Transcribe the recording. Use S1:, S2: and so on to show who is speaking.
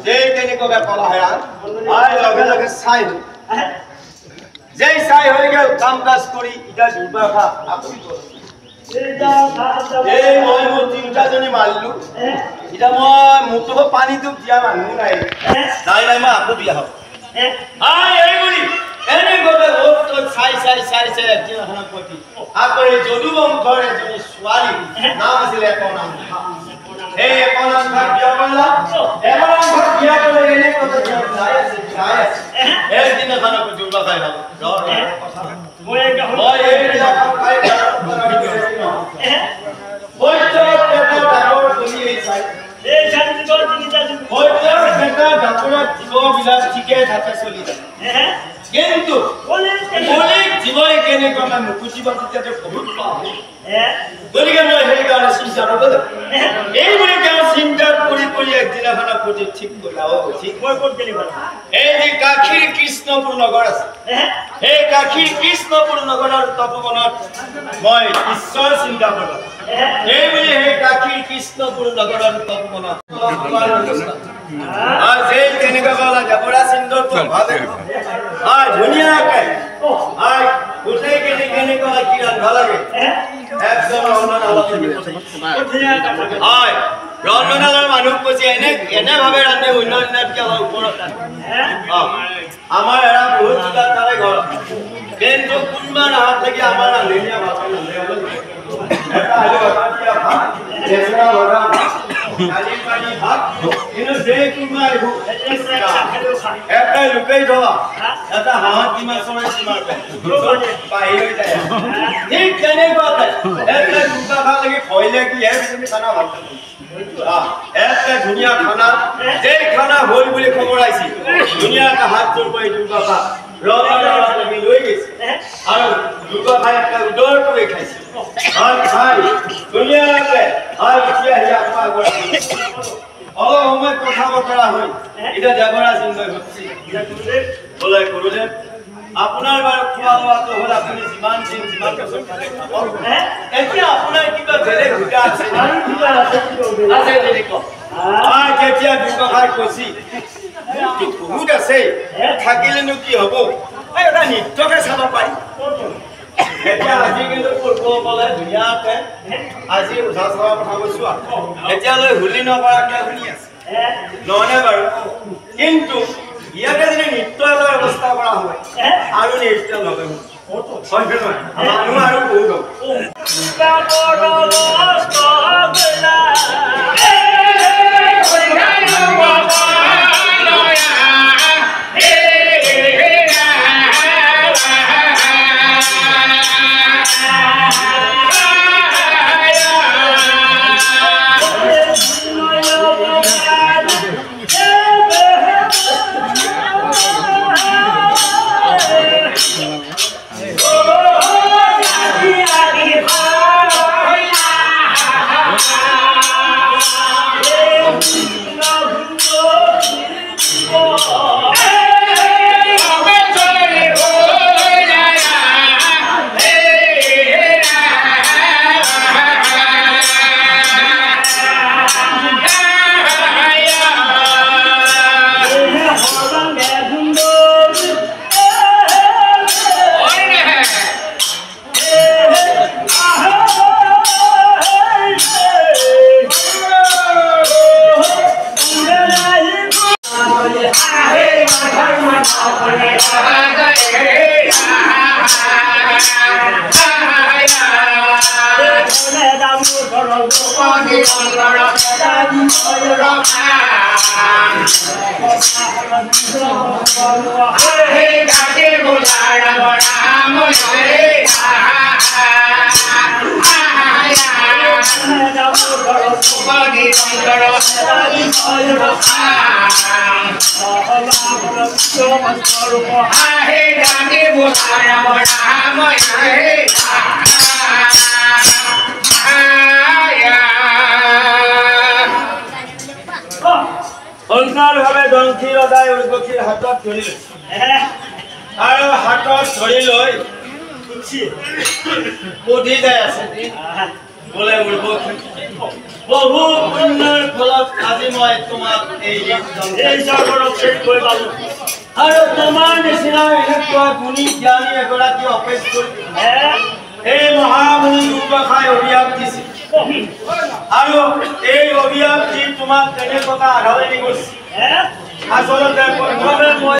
S1: যেই তেনেকুৱাকে কলা হেৰা আই লগে লগে চাই হ'ল যেই চাই হৈ গ'ল কাম কাজ কৰি ইটা দুৰ্বাসা আপুনি এই মই মোৰ তিনিটাজনী মাৰিলো ইটা মই মোকতো পানীটো দিয়া মানুহ নাই নাই নাই মই আকৌ বিয়া হ'ব আই এই বুলি এনে গলে ওত চাই চাই চাই চাই একদিনাখনত পতি আকৌ এই যদুবংশৰ এজনী ছোৱালী নাম আছিলে একনাথা এই একনাথা বিয়া কৰিলা একনাথা বিয়া কৰি এনে কথা যাই আছে একদিনাখনত দুৰ্বাসাই হ'ল কথা মই এই বিলাকত খাই কিন্তু জীৱই কেনেকুৱা মানুহ বুজিবা তেতিয়াতে বহুত পাব গতিকে মই সেইকাৰণে চিন্তা নকৰো এইবুলি তেওঁ চিন্তা কৰি কৰি একদিনাখনৰ প্ৰতি ঠিক কৰিলা ঠিক মই ক'ত গেলি এই যে কাশীৰ কৃষ্ণপুৰ নগৰ আছে সেই কাশীৰ কৃষ্ণপুৰ নগৰৰ তপবনত মই ঈশ্বৰ চিন্তা কৰিলো এইবুলি সেই কাশীৰ কৃষ্ণপুৰ নগৰৰ তপবনত যে তেনেকুৱা কলা জবৰা চিন্তাটো ভাবে ধুনীয়াকে গোটেই কেনেকুৱা কি ৰান্ধা লাগে একদম ৰন্ধনালৰ মানুহ কৈছে এনে ভাবে ৰান্ধে অন্য অন্যতকে ওপৰত আমাৰ এৰা বহুত কিবা তাৰে ঘৰ কিন্তু কোনোবা ৰাহাত থাকি আমাৰ ৰান্ধনীয়া ভাষা এটা লুকাই থোৱা এটা হাঁহত কিমান চৰাই কিমান বাহিৰ হৈ যায় ঠিক তেনেকুৱাতে এটা দুটা খা লাগি ভয় লাগি খানা ভাল একটা ধুনীয়া খানা যে খানা হল বুলি খবৰ আহিছে ধুনীয়াকে হাত জোৰ কৰি দুৰ্গা ৰঙা লৈ গৈছে আৰু দুৰ্গা খাই একটা উদৰ কৰি খাইছে খাই ধুনীয়াকে এতিয়া অলপ সময় কথা বতৰা হৈ এতিয়া জবৰা চিন্তা হচ্ছে বলে গুৰুদেৱ আপোনাৰ বাৰু খোৱা লোৱাটো হ'ল আপুনি যিমান দিন যিমান বছৰ খালে খাব এতিয়া আপোনাৰ কিবা বেলেগ সুবিধা আছে আছে তেনেকুৱা কেতিয়া ব্যৱসায় কৰিছি বহুত আছে থাকিলেনো কি হ'ব এটা নৃত্যকে চাব পাৰি এতিয়া আজি কিন্তু পূৰ্বসকলে ধুনীয়াকে আজি উঠা চোৱাৰ কথা কৈছো এতিয়ালৈ হুলি নপৰাকে শুনি আছে নহয়নে বাৰু কিন্তু ইয়াতে যদি নৃত্য এটা ব্যৱস্থা কৰা হয় আৰু নৃত্য লগে মানুহ আৰু বহুত ভাৱে দংশী ৰজাই উৰ্বশীৰ হাতত ধৰিলে আৰু হাতত ধৰি লৈ বুদ্ধি যাই আছে বোলে উৰ্বশী বহু পুণ্যৰ ফলত আজি মই তোমাক এই
S2: স্বৰ্গৰক চেৰি গৈ পালো
S1: আৰু তোমাৰ নিচিনা এনেকুৱা গুণী জ্ঞানী এগৰাকী অপেক্ষ কৰি এই মহামুনি দুৰ্বাসাই অভিয়াপ দিছিল আৰু এই অভিয়াপ দি তোমাক কেনেকুৱা আধাৰে গৈছে আচলতে প্ৰথমে মই